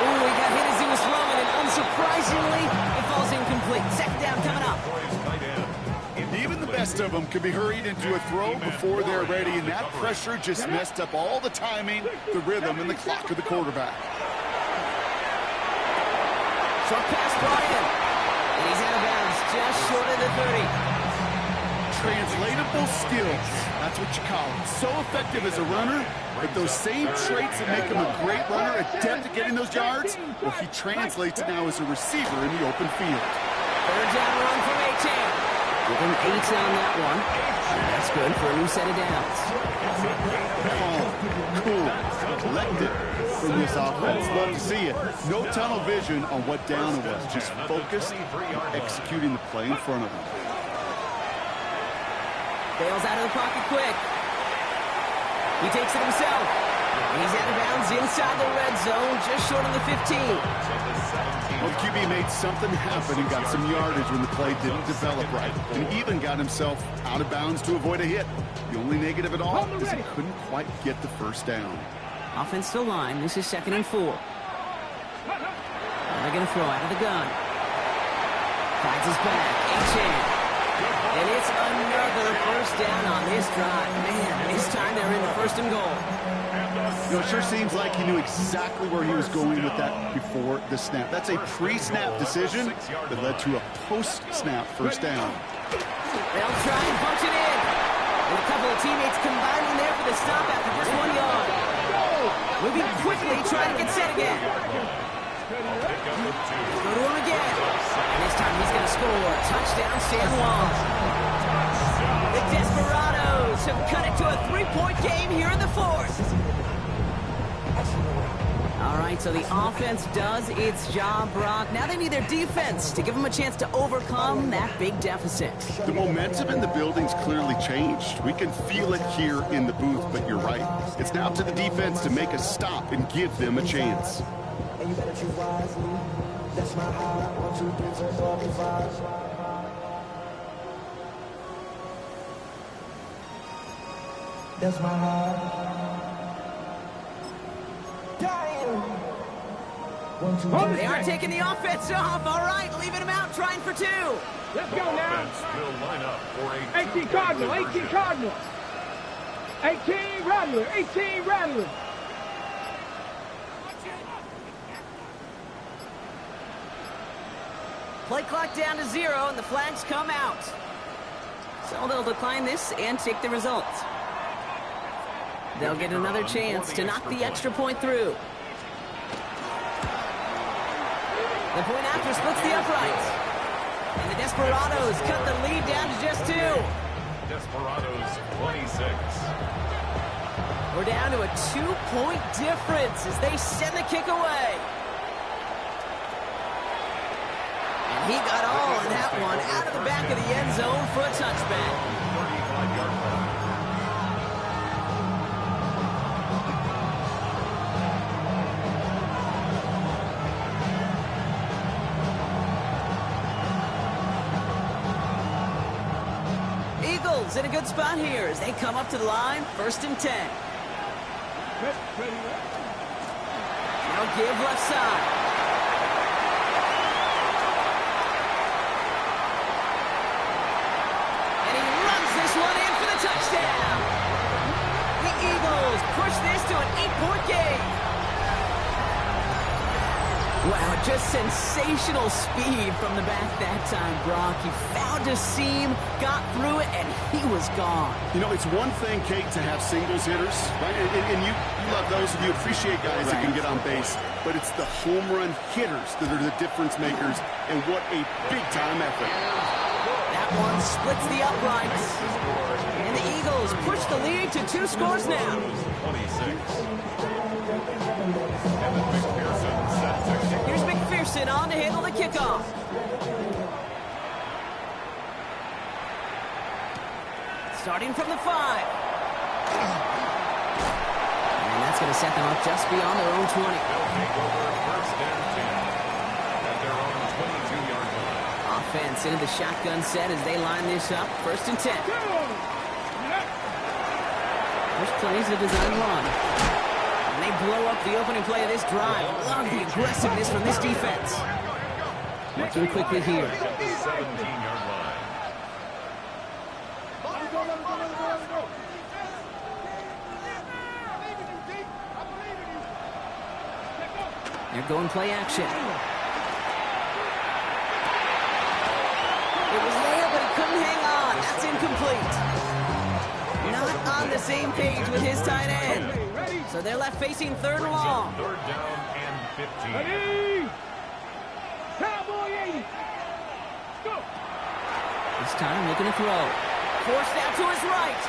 Oh, he got hit as he was throwing, and unsurprisingly, it falls incomplete. 2nd down coming up. Even the best of them can be hurried into a throw before they're ready, and that pressure just messed up all the timing, the rhythm, and the clock of the quarterback. Short pass brought in, and he's out of bounds just short of the 30. Translatable skills, that's what you call it. So effective as a runner, but those same traits that make him a great runner, adept at getting those yards, well, he translates it now as a receiver in the open field. 3rd down run from Achane. Give him 8 on that one. And that's good for a new set of downs. Calm, cool, collected from this offense. Love to see it. No tunnel vision on what down it was. Just focused on executing the play in front of him. Bails out of the pocket quick. He takes it himself. He's out of bounds inside the red zone, just short of the 15. Well, the QB made something happen and got some yardage when the play didn't develop right, and even got himself out of bounds to avoid a hit. The only negative at all is he couldn't quite get the 1st down. Offense to line. This is 2nd and 4. They're going to throw out of the gun. Finds his back. Achane. And it's another 1st down on this drive. Man, this time they're in the 1st and goal. You know, it sure seems like he knew exactly where he was going with that before the snap. That's a pre-snap decision that led to a post-snap 1st down. They'll try and punch it in. And a couple of teammates combining there for the stop after just 1 yard. Moving quickly, trying to get set again. Go to him again. And this time he's going to score. Touchdown, San Juan. The Desperados have cut it to a 3-point game here in the 4th. All right, so the offense does its job, Brock. Now they need their defense to give them a chance to overcome that big deficit. The momentum in the building's clearly changed. We can feel it here in the booth, but you're right. It's now to the defense to make a stop and give them a chance. And you better choose wisely. That's my heart. 1, 2, 3, 4, 5. That's my heart. Damn. 1, 2, 3. They are taking the offense off. All right, leaving them out, trying for 2. Let's go now. Offense will line up for a 18 Cardinal, 18 Cardinal. 18 Rattler, 18 Rattler. Play clock down to 0, and the flags come out. So they'll decline this and take the result. They'll get another chance to knock the extra point through. The point after splits the uprights. And the Desperados cut the lead down to just 2. Desperados 26. We're down to a 2-point difference as they send the kick away. And he got all in that one out of the back of the end zone for a touchback. 35-yard line. Eagles in a good spot here as they come up to the line, 1st and 10. Now give left side. And he runs this one in for the touchdown. The Eagles push this to an 8-point game. Wow, just sensational speed from the back that time, Brock. He found a seam, got through it, and he was gone. You know, it's one thing, Kate, to have singles hitters, right? And you love those, and you appreciate guys that can get on base. But it's the home run hitters that are the difference makers, and what a big-time effort. That one splits the uprights. And the Eagles push the lead to 2 scores now. 26. And then McPherson set to kick. Here's McPherson on to handle the kickoff. Starting from the 5. And that's going to set them up just beyond their own 20. They'll take over 1st and 10 at their own 22-yard line. Offense into the shotgun set as they line this up. 1st and 10. First plays a design run. And they blow up the opening play of this drive. Love the aggressiveness from this defense. Working quickly here. At the 17-yard line. They're going play action. It was there, but he couldn't hang on. That's incomplete. Not on the same page with his tight end. So they're left facing 3rd and long. 3rd down and 15. Ready? Cowboy 80. Go. This time looking to throw. Forced out to his right.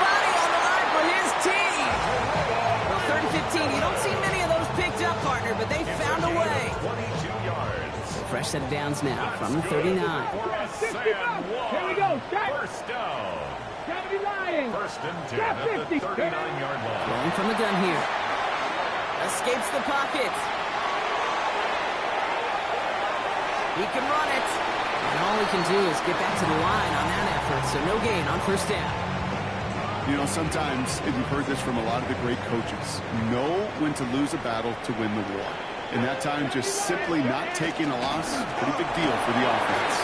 Body on the line for his team. Well, 3rd and 15. You don't see many of those picked up, partner, but they found a way. 22 yards. Fresh set of downs now from the 39. Here we go. Start. 1st down. Gotta be lying. 1st and 10 at the 39-yard line. Rolling from the gun here. Escapes the pocket. He can run it. And all he can do is get back to the line on that effort, so no gain on 1st down. You know, sometimes, and you've heard this from a lot of the great coaches, know when to lose a battle to win the war. And that time, just simply not taking a loss, pretty big deal for the offense.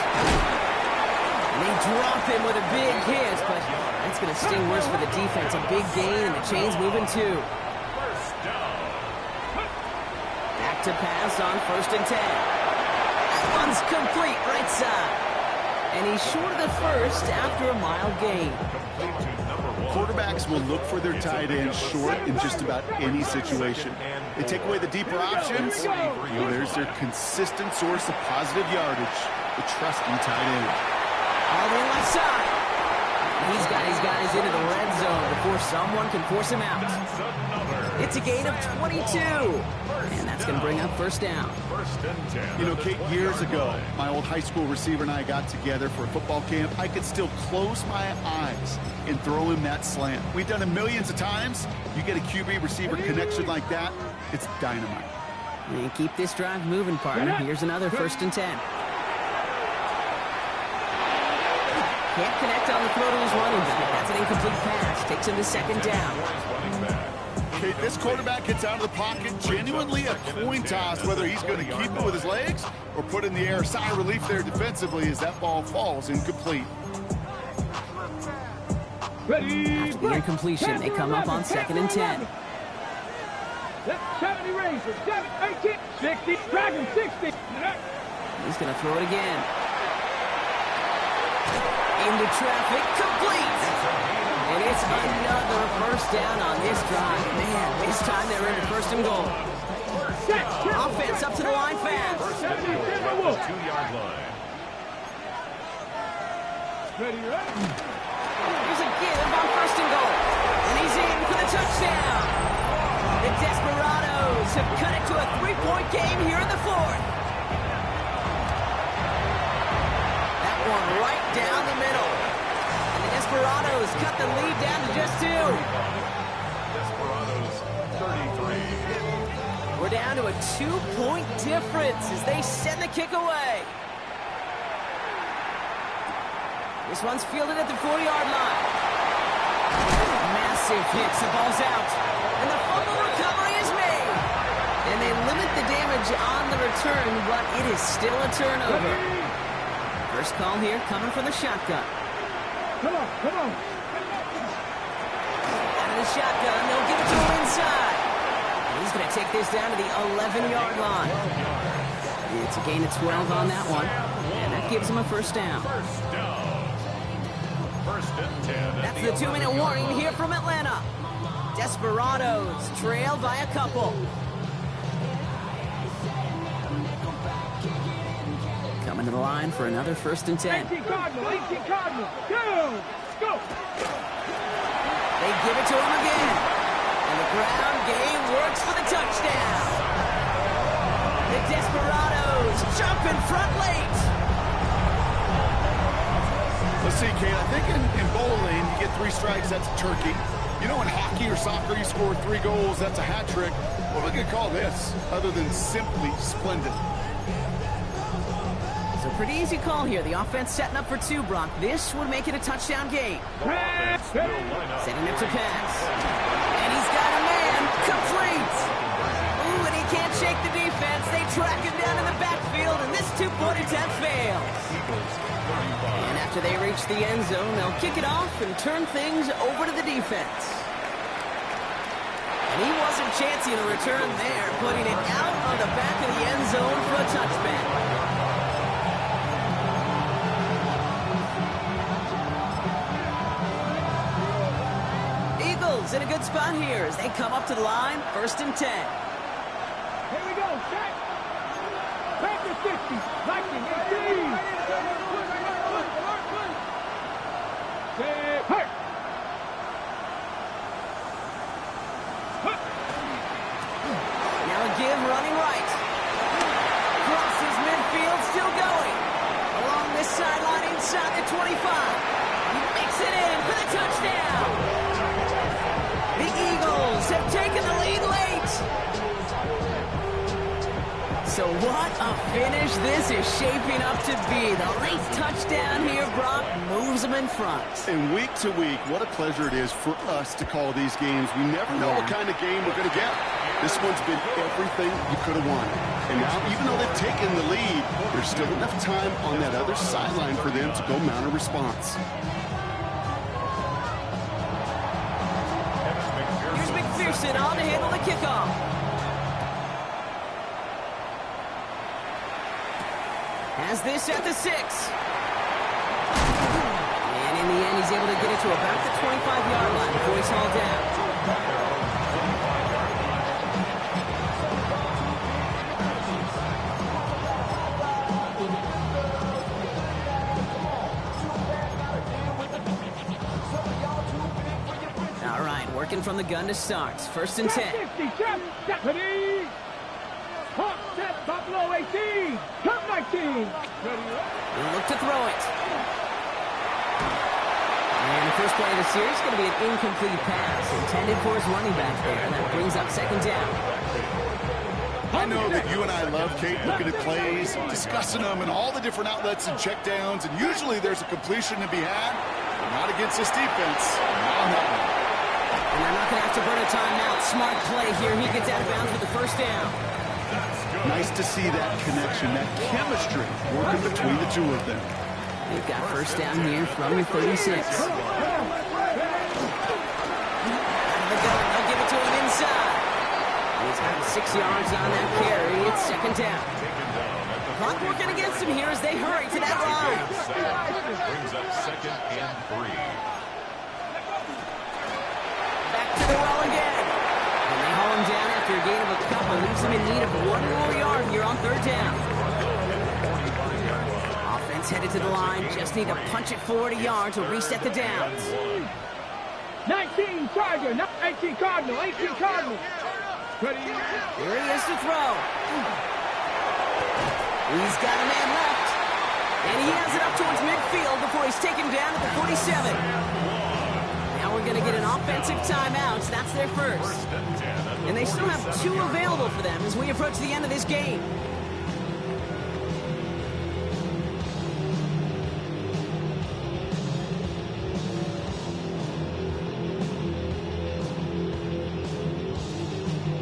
And they drop him with a big hit, but that's going to sting worse for the defense. A big gain, and the chain's moving too. 1st down. Back to pass on 1st and 10. That one's complete, right side. And he's short of the 1st after a mild gain. Complete to number 1. Quarterbacks will look for their tight end short in just about any situation. They take away the deeper options. Well, there's their consistent source of positive yardage, the trusty tight end. All the way left side. He's got his guys into the red zone before someone can force him out. That's another It's a gain of 22. And that's going to bring up first down. First and 10. You know, Kate, years ago, my old high school receiver and I got together for a football camp. I could still close my eyes and throw him that slant. We've done it millions of times. You get a QB-receiver connection like that, it's dynamite. And keep this drive moving, partner. Here's another first and 10. Can't connect on the throw to his running back. That's an incomplete pass. Takes him to second down. Okay, this quarterback gets out of the pocket, genuinely a coin toss whether he's going to keep it with his legs or put it in the air. Sigh of relief there defensively as that ball falls incomplete. After the incompletion, they come up on second and 10. 70 raises, 18, 60, Dragon 60. He's going to throw it again. Into traffic, complete. And it's another first down on this drive. Man, this time they're into first and goal. Offense up to the line fast. First and goal at the 2-yard line. Ready, ready. Here's a give on first and goal. And he's in for the touchdown. The Desperados have cut it to a 3-point game here in the fourth. That one right down the middle. And the Desperados cut the lead down to just 2. Desperados 33. We're down to a 2-point difference as they send the kick away. This one's fielded at the 40-yard line. Massive hit, the ball's out. And the fumble recovery is made. And they limit the damage on the return, but it is still a turnover. First call here coming from the shotgun. Come on, come on. Out of the shotgun, they'll give it to him inside. And he's going to take this down to the 11-yard line. It's a gain of 12 on that one. And that gives him a first down. First down. First and 10. That's the 2-minute warning here from Atlanta. Desperados trail by a couple. Coming to the line for another first and 10. 18 Cardinal, 18 Cardinal. Go, go. They give it to him again. And the ground game works for the touchdown. The Desperados jump in front late. Let's see, Kate, I think in bowling, you get 3 strikes, that's a turkey. You know, in hockey or soccer, you score 3 goals, that's a hat trick. What are we going to call this, other than simply splendid? It's a pretty easy call here. The offense setting up for 2, Brock. This would make it a touchdown game. Setting up to pass. And he's got a man. Complete. Ooh, and he can't shake the defense. They track him down in the backfield, and this 2-point attempt fails. And after they reach the end zone, they'll kick it off and turn things over to the defense. And he wasn't chancing a return there, putting it out on the back of the end zone for a touchback. Eagles in a good spot here as they come up to the line, first and 10. Here we go, set. Packers 50, Viking 18. Set, hurt. Now a give running right. Crosses midfield, still going. Along this sideline inside the 25. He makes it in for the touchdown. The Eagles have taken the lead late. So what a finish this is shaping up to be. The late touchdown here, Brock, moves them in front. And week to week, what a pleasure it is for us to call these games. We never know what kind of game we're going to get. This one's been everything you could have wanted. And now, even though they've taken the lead, there's still enough time on that other sideline for them to go mount a response. Here's McPherson on to handle the kickoff. Has this at the 6. And in the end, he's able to get it to about the 25-yard line before he's hauled down. Working from the gun to start. First and 10. 50, check, deputy. Hawk set, Buffalo 18. Come 19. He'll look to throw it. And the first play of the series is going to be an incomplete pass intended for his running back there, and that brings up second down. I know that you and I love, Kate, looking at plays, discussing them, and all the different outlets and checkdowns, and usually there's a completion to be had, but not against this defense. Not on that one. And they're not going to have to burn a timeout. Smart play here. He gets out of bounds with the first down. Nice to see that connection, that chemistry working between the two of them. They've got first down here from the 36. Out of the gun, they'll give it to him inside. He's got 6 yards on that carry. It's second down. Clock working against him here as they hurry to that line. Brings up second and 3. Back to the well again. And they haul him down after a gain of a couple. Leaves him in need of 1 more yard here on third down. Offense headed to the line. Just need to punch it forward a yard to reset the downs. 19 Charger, 18 Cardinal, 18 Cardinal. Here he is to throw. He's got a man left. And he has it up towards midfield before he's taken down at the 47. Now we're going to get an offensive timeout. That's their first. And they still have 2 available for them as we approach the end of this game.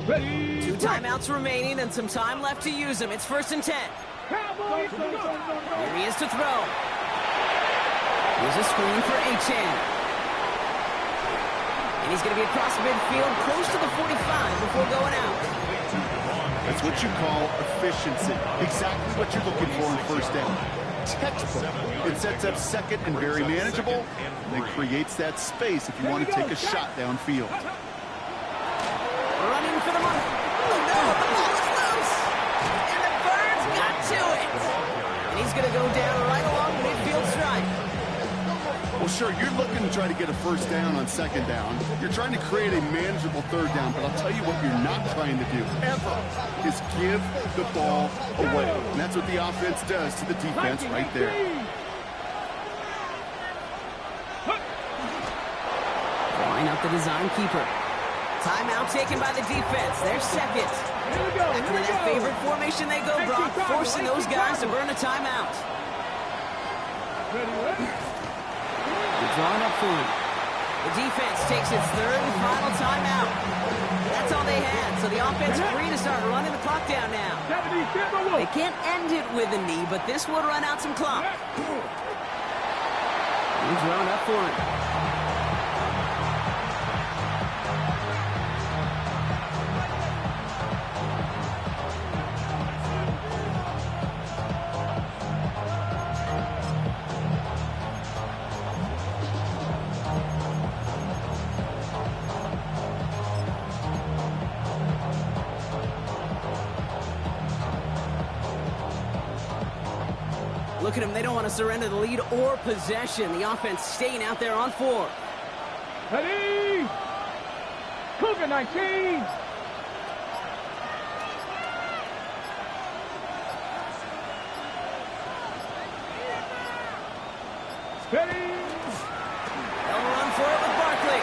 Ready. 2 timeouts remaining and some time left to use them. It's first and 10. Cowboys, Here he is to throw. Here's a screen for Achane. And he's going to be across midfield, close to the 45 before going out. That's what you call efficiency. Exactly what you're looking for in first down. Textbook. It sets up second and very manageable, and it creates that space if you want to take a shot downfield. Running for the money. Oh no, the ball is loose. And the Birds got to it. And he's going to go down right along midfield stripe. Well, sure, you're looking to try to get a first down on second down. You're trying to create a manageable third down, but I'll tell you what you're not trying to do, ever, is give the ball away. And that's what the offense does to the defense right there. Line up the design keeper. Timeout taken by the defense. They're second. Back to that favorite formation they go, Brock, forcing those guys to burn a timeout. They're drawing up for him. The defense takes its third and final timeout. That's all they had, so the offense free to start running the clock down now. They can't end it with a knee, but this would run out some clock. He's drawing up for him. Look at them. They don't want to surrender the lead or possession. The offense staying out there on 4. Ready. Cougar 19. Ready. They'll run for it with Barkley.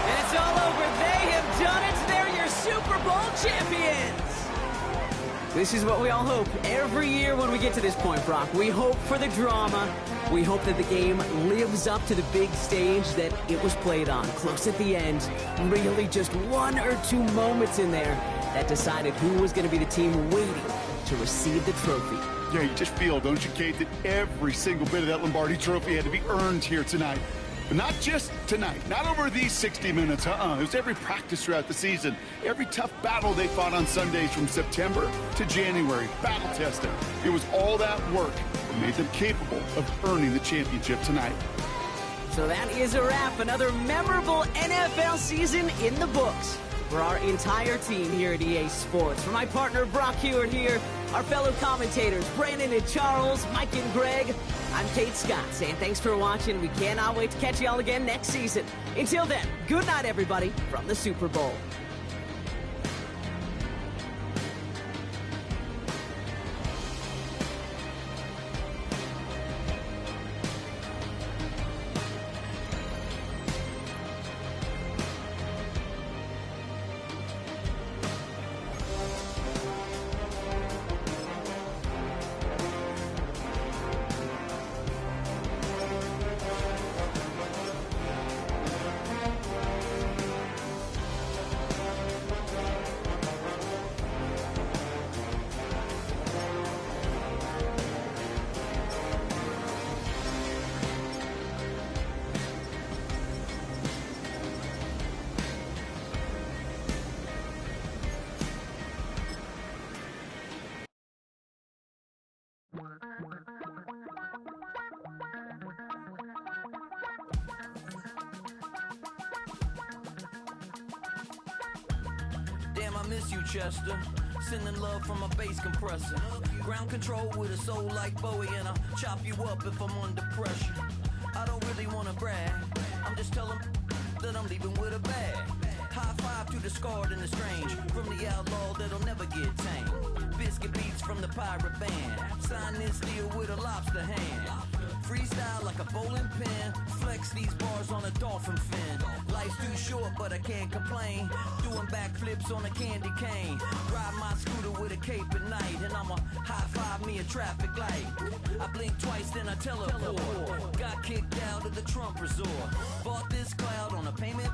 And it's all over. They have done it. They're your Super Bowl champions. This is what we all hope every year when we get to this point, Brock. We hope for the drama. We hope that the game lives up to the big stage that it was played on. Close at the end. Really just 1 or 2 moments in there that decided who was going to be the team waiting to receive the trophy. Yeah, you just feel, don't you, Kate, that every single bit of that Lombardi trophy had to be earned here tonight. But not just tonight, not over these 60 minutes, It was every practice throughout the season, every tough battle they fought on Sundays from September to January, battle testing. It was all that work that made them capable of earning the championship tonight. So that is a wrap. Another memorable NFL season in the books for our entire team here at EA Sports. For my partner, Brock Hewitt here, Our fellow commentators, Brandon and Charles, Mike and Greg, I'm Kate Scott saying thanks for watching. We cannot wait to catch y'all again next season. Until then, good night, everybody, from the Super Bowl. Damn, I miss you, Chester. Sending love from a bass compressor. Ground control with a soul like Bowie, and I'll chop you up if I'm under pressure. I don't really wanna brag. I'm just telling that I'm leaving with a bag. High five to the scarred and the strange, from the outlaw that'll never get tamed. Biscuit beats from the pirate band. Sign this deal with a lobster hand. Freestyle like a bowling pin. Flex these bars on a dolphin fin. Life's too short, but I can't complain. Doing backflips on a candy cane. Ride my scooter with a cape at night, and I'ma high five me a traffic light. I blink twice, then I teleport. Got kicked out of the Trump resort. Bought this cloud on a payment.